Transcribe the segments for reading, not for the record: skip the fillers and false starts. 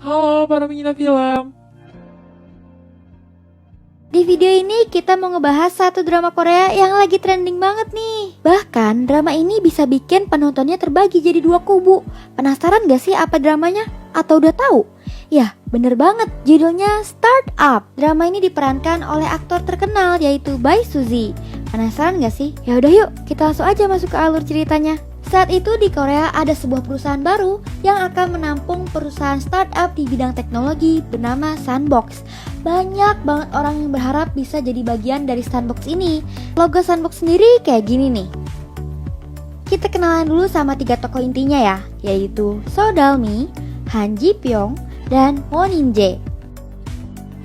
Halo para pencinta film. Di video ini kita mau ngebahas satu drama Korea yang lagi trending banget nih. Bahkan drama ini bisa bikin penontonnya terbagi jadi dua kubu. Penasaran gak sih apa dramanya? Atau udah tahu? Ya, bener banget, judulnya Start Up. Drama ini diperankan oleh aktor terkenal yaitu Bae Suzy. Penasaran gak sih? Ya udah yuk, kita langsung aja masuk ke alur ceritanya. Saat itu di Korea ada sebuah perusahaan baru yang akan menampung perusahaan startup di bidang teknologi bernama Sandbox. Banyak banget orang yang berharap bisa jadi bagian dari Sandbox ini. Logo Sandbox sendiri kayak gini nih. Kita kenalan dulu sama 3 tokoh intinya ya, yaitu So Dalmi, Han Ji Pyong, dan Won In Jae.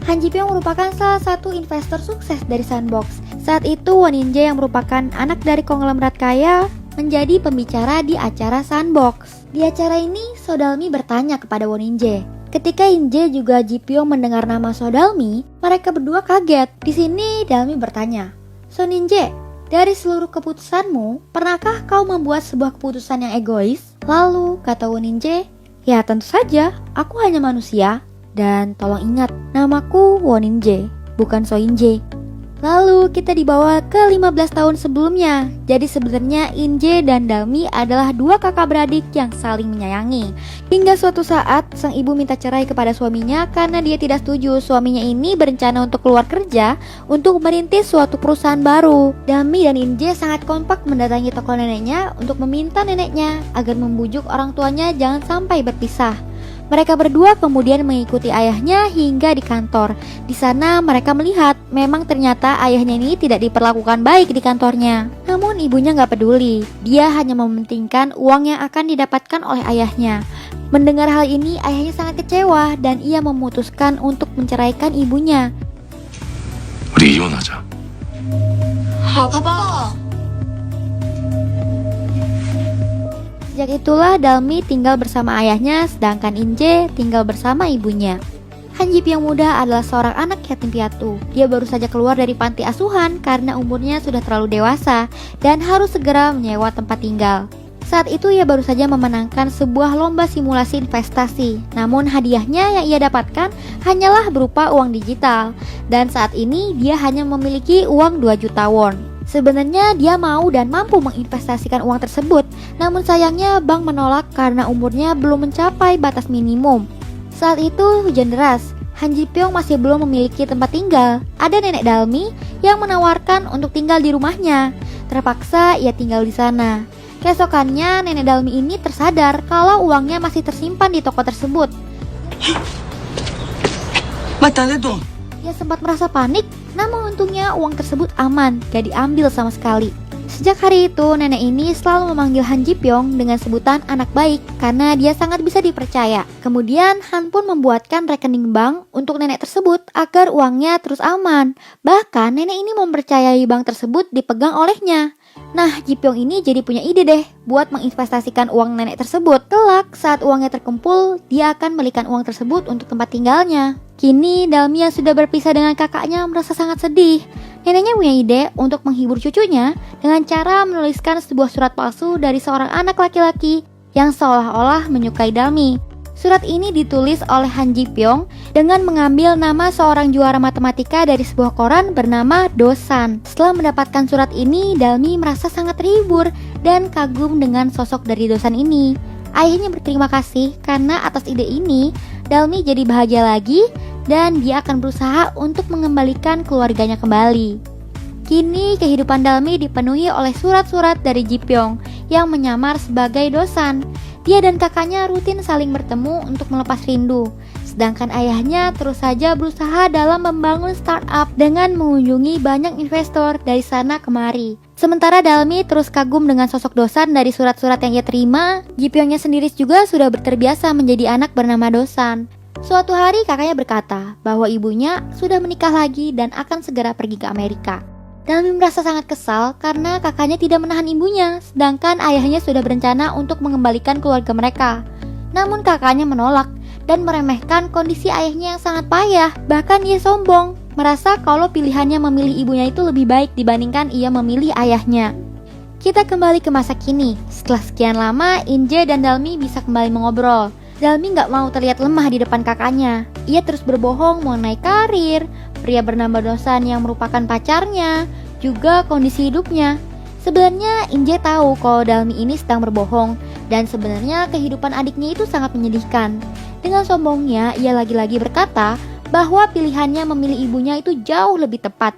Han Ji Pyong merupakan salah satu investor sukses dari Sandbox. Saat itu Won In Jae yang merupakan anak dari konglomerat kaya menjadi pembicara di acara Sandbox. Di acara ini, So Dalmi bertanya kepada Won In Jae. Ketika In Jae juga Ji Pyong mendengar nama So Dalmi, mereka berdua kaget. Di sini Dalmi bertanya, "So In Jae, dari seluruh keputusanmu, pernahkah kau membuat sebuah keputusan yang egois?" Lalu kata Won In Jae, "Ya tentu saja, aku hanya manusia. Dan tolong ingat, namaku Won In Jae, bukan So In Jae." Lalu kita dibawa ke 15 tahun sebelumnya. Jadi sebenarnya In Jae dan Dalmi adalah dua kakak beradik yang saling menyayangi. Hingga suatu saat sang ibu minta cerai kepada suaminya karena dia tidak setuju suaminya ini berencana untuk keluar kerja untuk merintis suatu perusahaan baru. Dalmi dan In Jae sangat kompak mendatangi toko neneknya untuk meminta neneknya agar membujuk orang tuanya jangan sampai berpisah. Mereka berdua kemudian mengikuti ayahnya hingga di kantor. Di sana mereka melihat memang ternyata ayahnya ini tidak diperlakukan baik di kantornya. Namun ibunya nggak peduli. Dia hanya mementingkan uang yang akan didapatkan oleh ayahnya. Mendengar hal ini, ayahnya sangat kecewa dan ia memutuskan untuk menceraikan ibunya. 우리 이혼하자. 아빠. Sejak itulah Dalmi tinggal bersama ayahnya, sedangkan In Jae tinggal bersama ibunya. Han Ji Pyong muda adalah seorang anak yatim piatu. Dia baru saja keluar dari panti asuhan karena umurnya sudah terlalu dewasa dan harus segera menyewa tempat tinggal. Saat itu ia baru saja memenangkan sebuah lomba simulasi investasi. Namun hadiahnya yang ia dapatkan hanyalah berupa uang digital. Dan saat ini dia hanya memiliki uang 2 juta won. Sebenarnya dia mau dan mampu menginvestasikan uang tersebut, namun sayangnya bank menolak karena umurnya belum mencapai batas minimum. Saat itu hujan deras, Han Ji Pyong masih belum memiliki tempat tinggal. Ada nenek Dalmi yang menawarkan untuk tinggal di rumahnya. Terpaksa ia tinggal di sana. Keesokannya nenek Dalmi ini tersadar kalau uangnya masih tersimpan di toko tersebut. 맞다, 내 돈. Ia sempat merasa panik, namun untungnya uang tersebut aman, gak diambil sama sekali. Sejak hari itu, nenek ini selalu memanggil Han Ji Pyong dengan sebutan anak baik karena dia sangat bisa dipercaya. Kemudian Han pun membuatkan rekening bank untuk nenek tersebut agar uangnya terus aman. Bahkan nenek ini mempercayai bank tersebut dipegang olehnya. Nah, Ji Pyong ini jadi punya ide deh buat menginvestasikan uang nenek tersebut. Kelak saat uangnya terkumpul, dia akan belikan uang tersebut untuk tempat tinggalnya. Kini Dalmi yang sudah berpisah dengan kakaknya merasa sangat sedih. Neneknya punya ide untuk menghibur cucunya dengan cara menuliskan sebuah surat palsu dari seorang anak laki-laki yang seolah-olah menyukai Dalmi. Surat ini ditulis oleh Han Ji Pyong dengan mengambil nama seorang juara matematika dari sebuah koran bernama Dosan. Setelah mendapatkan surat ini, Dalmi merasa sangat terhibur dan kagum dengan sosok dari Dosan ini. Ayahnya berterima kasih karena atas ide ini, Dalmi jadi bahagia lagi dan dia akan berusaha untuk mengembalikan keluarganya kembali. Kini kehidupan Dalmi dipenuhi oleh surat-surat dari Ji Pyong yang menyamar sebagai Dosan. Dia dan kakaknya rutin saling bertemu untuk melepas rindu. Sedangkan ayahnya terus saja berusaha dalam membangun startup dengan mengunjungi banyak investor dari sana kemari. Sementara Dalmi terus kagum dengan sosok Dosan dari surat-surat yang ia terima. Ji Pyongnya sendiri juga sudah terbiasa menjadi anak bernama Dosan. Suatu hari kakaknya berkata bahwa ibunya sudah menikah lagi dan akan segera pergi ke Amerika. Dalmi merasa sangat kesal karena kakaknya tidak menahan ibunya, sedangkan ayahnya sudah berencana untuk mengembalikan keluarga mereka. Namun kakaknya menolak dan meremehkan kondisi ayahnya yang sangat payah. Bahkan ia sombong, merasa kalau pilihannya memilih ibunya itu lebih baik dibandingkan ia memilih ayahnya. Kita kembali ke masa kini. Setelah sekian lama, In Jae dan Dalmi bisa kembali mengobrol. Dalmi nggak mau terlihat lemah di depan kakaknya. Ia terus berbohong mengenai karir, pria bernama Dosan yang merupakan pacarnya, juga kondisi hidupnya. Sebenarnya Inje tahu kalau Dalmi ini sedang berbohong, dan sebenarnya kehidupan adiknya itu sangat menyedihkan. Dengan sombongnya, ia lagi-lagi berkata bahwa pilihannya memilih ibunya itu jauh lebih tepat.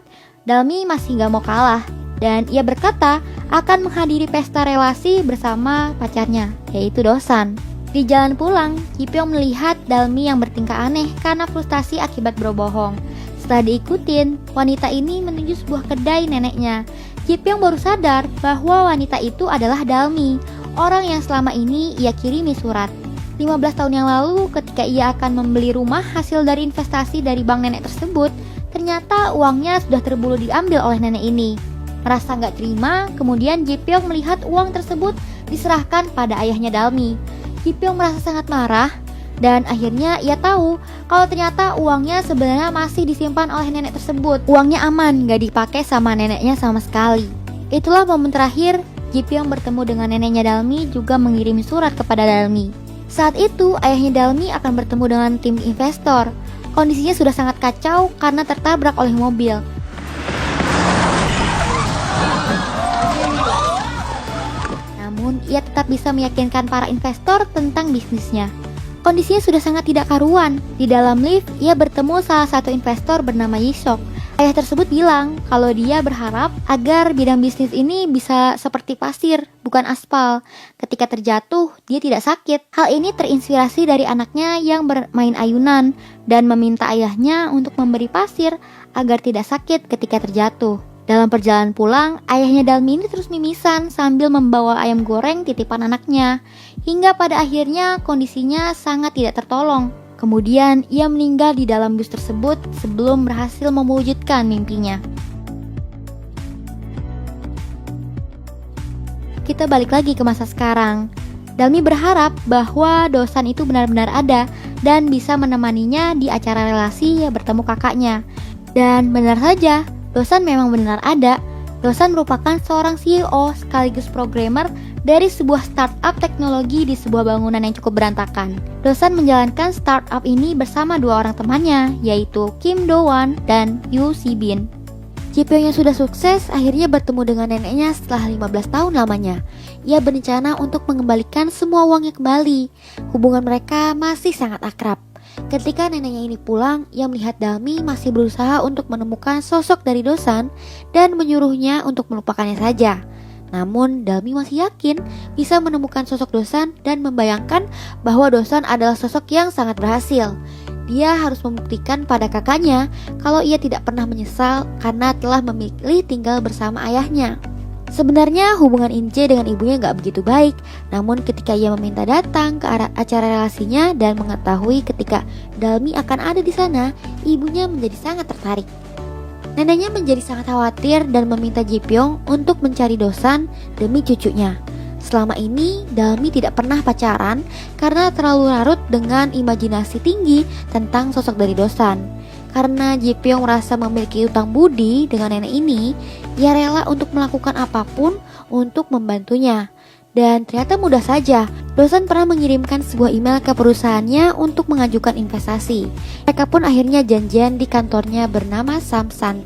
Dalmi masih gak mau kalah, dan ia berkata akan menghadiri pesta relasi bersama pacarnya, yaitu Dosan. Di jalan pulang, Ji-pyong melihat Dalmi yang bertingkah aneh karena frustasi akibat berbohong. Setelah diikutin, wanita ini menuju sebuah kedai neneknya. Ji-pyong baru sadar bahwa wanita itu adalah Dalmi, orang yang selama ini ia kirimi surat. 15 tahun yang lalu ketika ia akan membeli rumah hasil dari investasi dari bank nenek tersebut, ternyata uangnya sudah terburu diambil oleh nenek ini. Merasa gak terima, kemudian Ji-pyong melihat uang tersebut diserahkan pada ayahnya Dalmi. Ji-pyong merasa sangat marah, dan akhirnya ia tahu kalau ternyata uangnya sebenarnya masih disimpan oleh nenek tersebut. Uangnya aman, gak dipakai sama neneknya sama sekali. Itulah momen terakhir Ji-pyong bertemu dengan neneknya Dalmi juga mengirim surat kepada Dalmi. Saat itu ayahnya Dalmi akan bertemu dengan tim investor. Kondisinya sudah sangat kacau karena tertabrak oleh mobil. Namun ia tetap bisa meyakinkan para investor tentang bisnisnya. Kondisinya sudah sangat tidak karuan. Di dalam lift, ia bertemu salah satu investor bernama Yisok. Ayah tersebut bilang kalau dia berharap agar bidang bisnis ini bisa seperti pasir, bukan aspal. Ketika terjatuh, dia tidak sakit. Hal ini terinspirasi dari anaknya yang bermain ayunan dan meminta ayahnya untuk memberi pasir agar tidak sakit ketika terjatuh. Dalam perjalanan pulang, ayahnya Dalmi ini terus mimisan sambil membawa ayam goreng titipan anaknya. Hingga pada akhirnya kondisinya sangat tidak tertolong. Kemudian ia meninggal di dalam bus tersebut sebelum berhasil mewujudkan mimpinya. Kita balik lagi ke masa sekarang. Dalmi berharap bahwa Dosan itu benar-benar ada dan bisa menemaninya di acara relasi yang bertemu kakaknya. Dan benar saja, Dosan memang benar ada. Dosan merupakan seorang CEO sekaligus programmer dari sebuah startup teknologi di sebuah bangunan yang cukup berantakan. Dosan menjalankan startup ini bersama dua orang temannya, yaitu Kim Do-won dan Yoo Si-bin. Ji-pyong yang sudah sukses akhirnya bertemu dengan neneknya setelah 15 tahun lamanya. Ia berencana untuk mengembalikan semua uangnya kembali. Hubungan mereka masih sangat akrab. Ketika neneknya ini pulang, ia melihat Dalmi masih berusaha untuk menemukan sosok dari Dosan dan menyuruhnya untuk melupakannya saja. Namun Dalmi masih yakin bisa menemukan sosok Dosan dan membayangkan bahwa Dosan adalah sosok yang sangat berhasil. Dia harus membuktikan pada kakaknya kalau ia tidak pernah menyesal karena telah memilih tinggal bersama ayahnya. Sebenarnya hubungan Inje dengan ibunya gak begitu baik, namun ketika ia meminta datang ke acara relasinya dan mengetahui ketika Dalmi akan ada di sana, ibunya menjadi sangat tertarik. Neneknya menjadi sangat khawatir dan meminta Ji-pyong untuk mencari Dosan demi cucunya. Selama ini, Dalmi tidak pernah pacaran karena terlalu larut dengan imajinasi tinggi tentang sosok dari Dosan. Karena Ji-pyong merasa memiliki utang budi dengan nenek ini, ia rela untuk melakukan apapun untuk membantunya. Dan ternyata mudah saja, Dosan pernah mengirimkan sebuah email ke perusahaannya untuk mengajukan investasi. Mereka pun akhirnya janjian di kantornya bernama Samsung.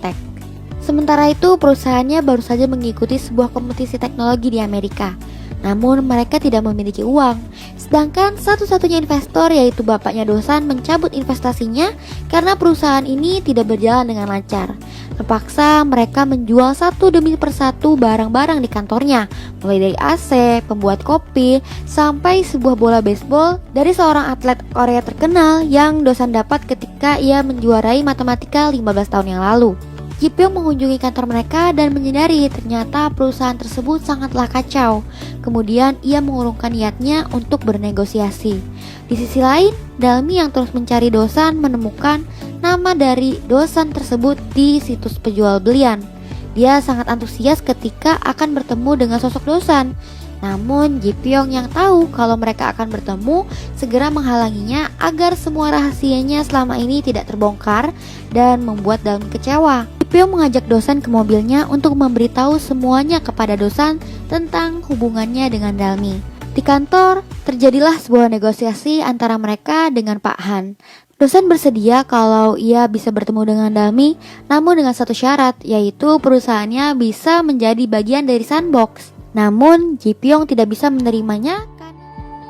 Sementara itu, perusahaannya baru saja mengikuti sebuah kompetisi teknologi di Amerika. Namun mereka tidak memiliki uang. Sedangkan satu-satunya investor yaitu bapaknya Dosan mencabut investasinya karena perusahaan ini tidak berjalan dengan lancar. Terpaksa mereka menjual satu demi persatu barang-barang di kantornya, mulai dari AC, pembuat kopi, sampai sebuah bola baseball dari seorang atlet Korea terkenal yang Dosan dapat ketika ia menjuarai matematika 15 tahun yang lalu. Ji-pyong mengunjungi kantor mereka dan menyadari ternyata perusahaan tersebut sangatlah kacau. Kemudian ia mengurungkan niatnya untuk bernegosiasi. Di sisi lain, Dalmi yang terus mencari Dosan menemukan nama dari Dosan tersebut di situs penjual belian. Dia sangat antusias ketika akan bertemu dengan sosok Dosan. Namun Ji-pyong yang tahu kalau mereka akan bertemu segera menghalanginya agar semua rahasianya selama ini tidak terbongkar dan membuat Dalmi kecewa. Ji-pyong mengajak Dosan ke mobilnya untuk memberitahu semuanya kepada Dosan tentang hubungannya dengan Dalmi. Di kantor, terjadilah sebuah negosiasi antara mereka dengan Pak Han. Dosan bersedia kalau ia bisa bertemu dengan Dalmi, namun dengan satu syarat, yaitu perusahaannya bisa menjadi bagian dari Sandbox. Namun, Ji Pyong tidak bisa menerimanya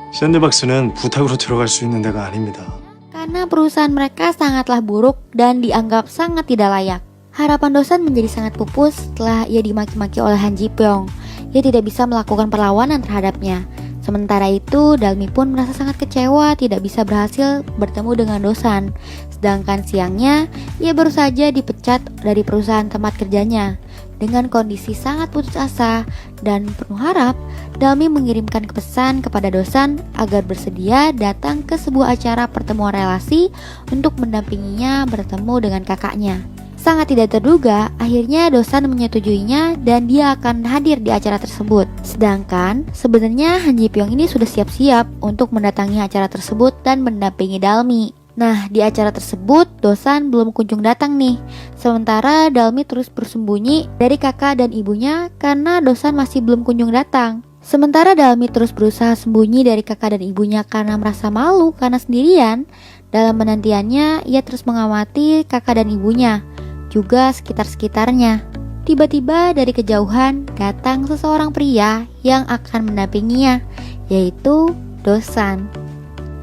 샌드박스는 부탁으로 들어갈 수 있는 데가 아닙니다. karena perusahaan mereka sangatlah buruk dan dianggap sangat tidak layak. Harapan Dosan menjadi sangat pupus setelah ia dimaki-maki oleh Han Ji Pyong. Ia tidak bisa melakukan perlawanan terhadapnya. Sementara itu, Dalmi pun merasa sangat kecewa tidak bisa berhasil bertemu dengan Dosan. Sedangkan siangnya, ia baru saja dipecat dari perusahaan tempat kerjanya. Dengan kondisi sangat putus asa dan penuh harap, Dalmi mengirimkan pesan kepada Dosan agar bersedia datang ke sebuah acara pertemuan relasi untuk mendampinginya bertemu dengan kakaknya. Sangat tidak terduga, akhirnya Dosan menyetujuinya dan dia akan hadir di acara tersebut. Sedangkan sebenarnya Han Ji Pyong ini sudah siap-siap untuk mendatangi acara tersebut dan mendampingi Dalmi. Nah, di acara tersebut Dosan belum kunjung datang nih. Sementara Dalmi terus bersembunyi dari kakak dan ibunya karena Dosan masih belum kunjung datang. Sementara Dalmi terus berusaha sembunyi dari kakak dan ibunya karena merasa malu karena sendirian. Dalam penantiannya, ia terus mengamati kakak dan ibunya, juga sekitar-sekitarnya. Tiba-tiba dari kejauhan datang seseorang pria yang akan mendampinginya, yaitu Dosan.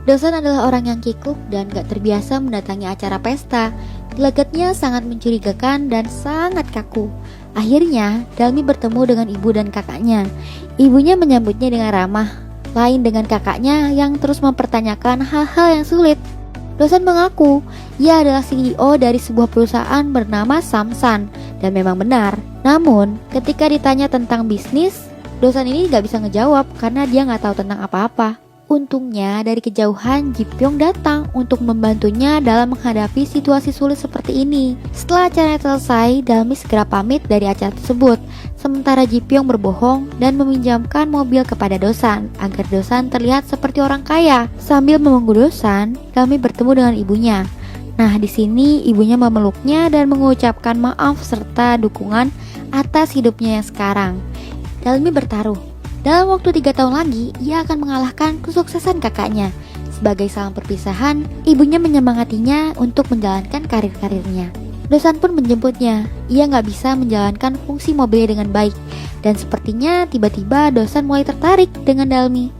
Dosan adalah orang yang kikuk dan gak terbiasa mendatangi acara pesta. Gelagatnya sangat mencurigakan dan sangat kaku. Akhirnya, Dalmi bertemu dengan ibu dan kakaknya. Ibunya menyambutnya dengan ramah, lain dengan kakaknya yang terus mempertanyakan hal-hal yang sulit. Dosan mengaku ia adalah CEO dari sebuah perusahaan bernama Samsan, dan memang benar. Namun, ketika ditanya tentang bisnis, Dosan ini gak bisa ngejawab karena dia gak tahu tentang apa-apa. Untungnya dari kejauhan Ji Pyong datang untuk membantunya dalam menghadapi situasi sulit seperti ini. Setelah acara selesai, Dalmi segera pamit dari acara tersebut. Sementara Ji Pyong berbohong dan meminjamkan mobil kepada Dosan agar Dosan terlihat seperti orang kaya. Sambil menunggu Dosan, Dalmi bertemu dengan ibunya. Nah, di sini ibunya memeluknya dan mengucapkan maaf serta dukungan atas hidupnya yang sekarang. Dalmi bertaruh. Dalam waktu 3 tahun lagi, ia akan mengalahkan kesuksesan kakaknya. Sebagai salam perpisahan, ibunya menyemangatinya untuk menjalankan karir-karirnya. Dosan pun menjemputnya. Ia nggak bisa menjalankan fungsi mobilnya dengan baik. Dan sepertinya tiba-tiba Dosan mulai tertarik dengan Dalmi.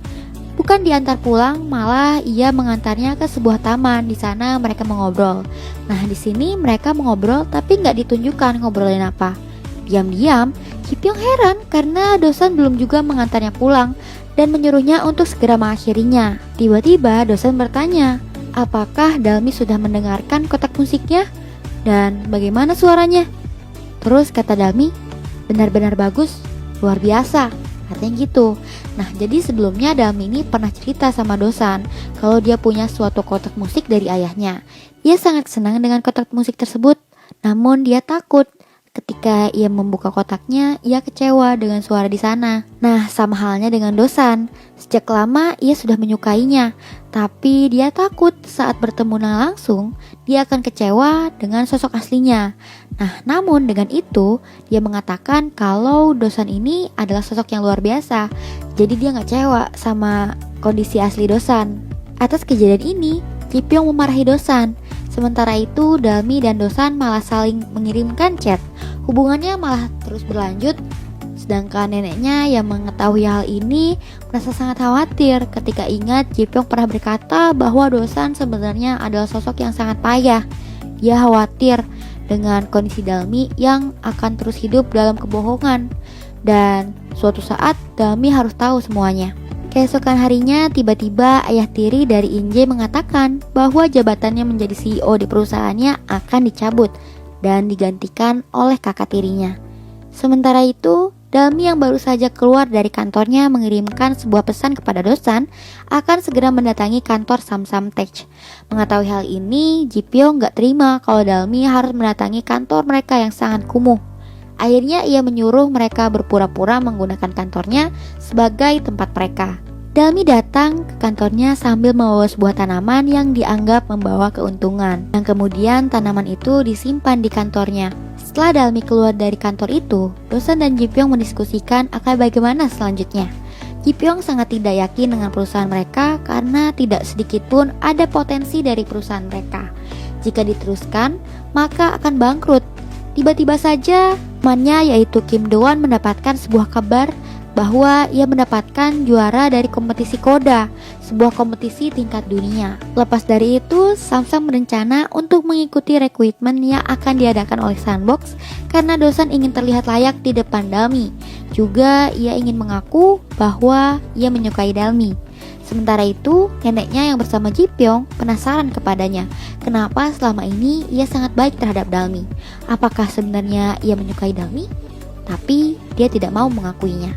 Bukan diantar pulang, malah ia mengantarnya ke sebuah taman. Di sana mereka mengobrol. Nah, di sini mereka mengobrol tapi nggak ditunjukkan ngobrolin apa. Diam-diam, Ji Pyong heran karena Dosan belum juga mengantarnya pulang dan menyuruhnya untuk segera mengakhirinya. Tiba-tiba Dosan bertanya, apakah Dalmi sudah mendengarkan kotak musiknya? Dan bagaimana suaranya? Terus kata Dalmi, benar-benar bagus, luar biasa, katanya gitu. Nah, jadi sebelumnya Dalmi ini pernah cerita sama Dosan kalau dia punya suatu kotak musik dari ayahnya. Ia sangat senang dengan kotak musik tersebut, namun dia takut. Ketika ia membuka kotaknya, ia kecewa dengan suara di sana. Nah, sama halnya dengan Dosan. Sejak lama ia sudah menyukainya, tapi dia takut saat bertemu langsung, dia akan kecewa dengan sosok aslinya. Nah, namun dengan itu, dia mengatakan kalau Dosan ini adalah sosok yang luar biasa. Jadi dia gak kecewa sama kondisi asli Dosan. Atas kejadian ini, Ji Pyong memarahi Dosan. Sementara itu, Dalmi dan Dosan malah saling mengirimkan chat. Hubungannya malah terus berlanjut. Sedangkan neneknya yang mengetahui hal ini merasa sangat khawatir ketika ingat Ji Pyong pernah berkata bahwa Dosan sebenarnya adalah sosok yang sangat payah. Dia khawatir dengan kondisi Dalmi yang akan terus hidup dalam kebohongan. Dan suatu saat Dalmi harus tahu semuanya. Keesokan harinya, tiba-tiba ayah tiri dari Inje mengatakan bahwa jabatannya menjadi CEO di perusahaannya akan dicabut dan digantikan oleh kakak tirinya. Sementara itu, Dalmi yang baru saja keluar dari kantornya mengirimkan sebuah pesan kepada Dosan akan segera mendatangi kantor Samsam Tech. Mengetahui hal ini, Ji Pyong gak terima kalau Dalmi harus mendatangi kantor mereka yang sangat kumuh. Akhirnya ia menyuruh mereka berpura-pura menggunakan kantornya sebagai tempat mereka. Dalmi datang ke kantornya sambil membawa sebuah tanaman yang dianggap membawa keuntungan. Yang kemudian tanaman itu disimpan di kantornya. Setelah Dalmi keluar dari kantor itu, Dosan dan Ji Pyong mendiskusikan akan bagaimana selanjutnya. Ji Pyong sangat tidak yakin dengan perusahaan mereka karena tidak sedikit pun ada potensi dari perusahaan mereka. Jika diteruskan, maka akan bangkrut. Tiba-tiba saja, temannya yaitu Kim Do-won mendapatkan sebuah kabar bahwa ia mendapatkan juara dari kompetisi Koda, sebuah kompetisi tingkat dunia. Lepas dari itu, Samsung berencana untuk mengikuti rekrutmen yang akan diadakan oleh Sandbox karena Dosan ingin terlihat layak di depan Dalmi. Juga ia ingin mengaku bahwa ia menyukai Dalmi. Sementara itu, neneknya yang bersama Ji Pyong penasaran kepadanya, kenapa selama ini ia sangat baik terhadap Dalmi. Apakah sebenarnya ia menyukai Dalmi? Tapi dia tidak mau mengakuinya.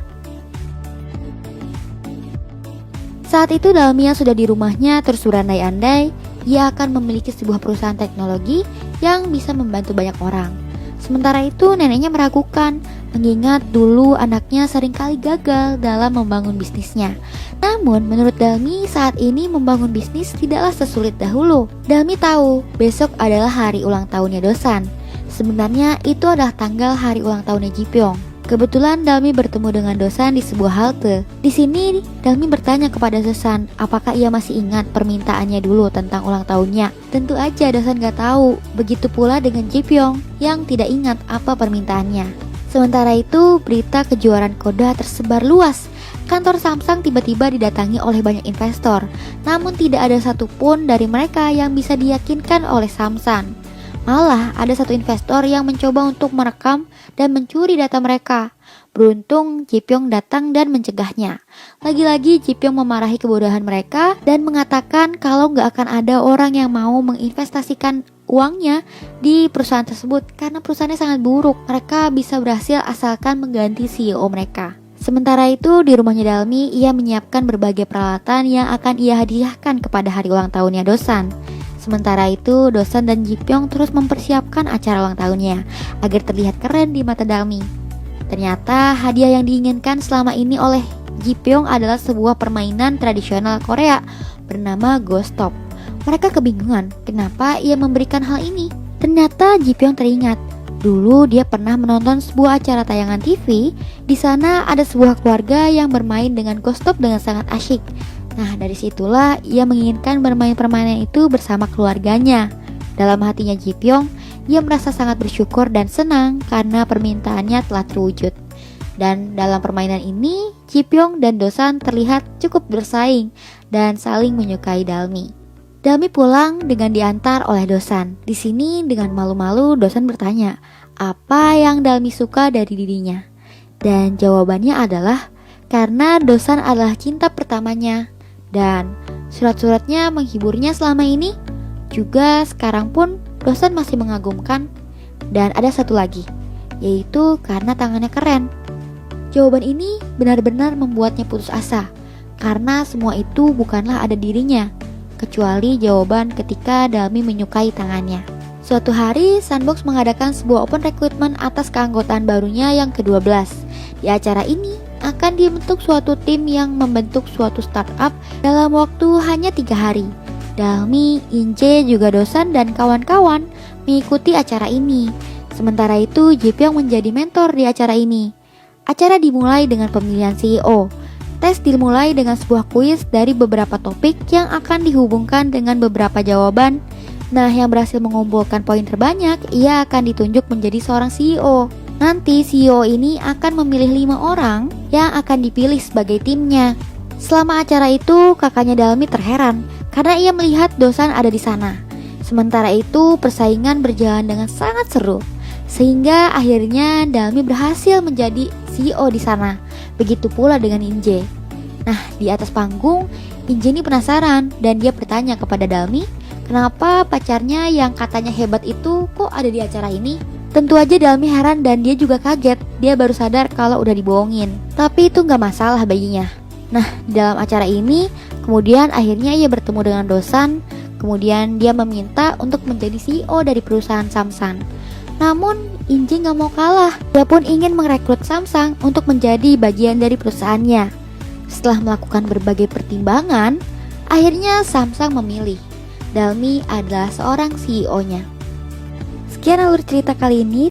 Saat itu Dalmi yang sudah di rumahnya terus berandai-andai ia akan memiliki sebuah perusahaan teknologi yang bisa membantu banyak orang. Sementara itu neneknya meragukan, mengingat dulu anaknya seringkali gagal dalam membangun bisnisnya. Namun menurut Dalmi saat ini membangun bisnis tidaklah sesulit dahulu. Dalmi tahu besok adalah hari ulang tahunnya Dosan. Sebenarnya itu adalah tanggal hari ulang tahunnya Ji Pyong. Kebetulan Dalmi bertemu dengan Dosan di sebuah halte. Di sini Dalmi bertanya kepada Dosan apakah ia masih ingat permintaannya dulu tentang ulang tahunnya. Tentu aja Dosan gak tahu. Begitu pula dengan Ji Pyong yang tidak ingat apa permintaannya. Sementara itu berita kejuaraan Koda tersebar luas. Kantor Samsung tiba-tiba didatangi oleh banyak investor. Namun tidak ada satupun dari mereka yang bisa diyakinkan oleh Samsung. Malah ada satu investor yang mencoba untuk merekam dan mencuri data mereka. Beruntung Ji Pyong datang dan mencegahnya. Lagi-lagi Ji Pyong memarahi kebodohan mereka dan mengatakan kalau gak akan ada orang yang mau menginvestasikan uangnya di perusahaan tersebut karena perusahaannya sangat buruk. Mereka bisa berhasil asalkan mengganti CEO mereka. Sementara itu di rumahnya Dalmi ia menyiapkan berbagai peralatan yang akan ia hadiahkan kepada hari ulang tahunnya Dosan. Sementara itu, Dosan dan Ji Pyong terus mempersiapkan acara ulang tahunnya agar terlihat keren di mata Dalmi. Ternyata hadiah yang diinginkan selama ini oleh Ji Pyong adalah sebuah permainan tradisional Korea bernama Ghost Stop. Mereka kebingungan kenapa ia memberikan hal ini. Ternyata Ji Pyong teringat, dulu dia pernah menonton sebuah acara tayangan TV. Di sana ada sebuah keluarga yang bermain dengan Ghost Stop dengan sangat asyik. Nah, dari situlah ia menginginkan bermain permainan itu bersama keluarganya. Dalam hatinya Ji Pyong, ia merasa sangat bersyukur dan senang karena permintaannya telah terwujud. Dan dalam permainan ini, Ji Pyong dan Dosan terlihat cukup bersaing dan saling menyukai Dalmi. Dalmi pulang dengan diantar oleh Dosan. Di sini dengan malu-malu Dosan bertanya, apa yang Dalmi suka dari dirinya? Dan jawabannya adalah karena Dosan adalah cinta pertamanya. Dan surat-suratnya menghiburnya selama ini. Juga sekarang pun Dosan masih mengagumkan. Dan ada satu lagi, yaitu karena tangannya keren. Jawaban ini benar-benar membuatnya putus asa, karena semua itu bukanlah ada dirinya, kecuali jawaban ketika Dalmi menyukai tangannya. Suatu hari Sandbox mengadakan sebuah open recruitment atas keanggotaan barunya yang ke-12. Di acara ini akan dibentuk suatu tim yang membentuk suatu startup dalam waktu hanya 3 hari. Dalmi, Inje, juga Dosan dan kawan-kawan mengikuti acara ini. Sementara itu Ji Pyong menjadi mentor di acara ini. Acara dimulai dengan pemilihan CEO. Tes dimulai dengan sebuah kuis dari beberapa topik yang akan dihubungkan dengan beberapa jawaban. Nah, yang berhasil mengumpulkan poin terbanyak, ia akan ditunjuk menjadi seorang CEO. Nanti CEO ini akan memilih 5 orang yang akan dipilih sebagai timnya. Selama acara itu, kakaknya Dalmi terheran karena ia melihat Dosan ada di sana. Sementara itu, persaingan berjalan dengan sangat seru. Sehingga akhirnya Dalmi berhasil menjadi CEO di sana. Begitu pula dengan Inje. Nah, di atas panggung, Inje ini penasaran dan dia bertanya kepada Dalmi, kenapa pacarnya yang katanya hebat itu kok ada di acara ini? Tentu aja Dalmi heran dan dia juga kaget. Dia baru sadar kalau udah dibohongin. Tapi itu gak masalah baginya. Nah, di dalam acara ini, kemudian akhirnya ia bertemu dengan Dosan. Kemudian dia meminta untuk menjadi CEO dari perusahaan Samsung. Namun, Inje gak mau kalah. Dia pun ingin merekrut Samsung untuk menjadi bagian dari perusahaannya. Setelah melakukan berbagai pertimbangan, akhirnya Samsung memilih Dalmi adalah seorang CEO-nya. Sekian alur cerita kali ini.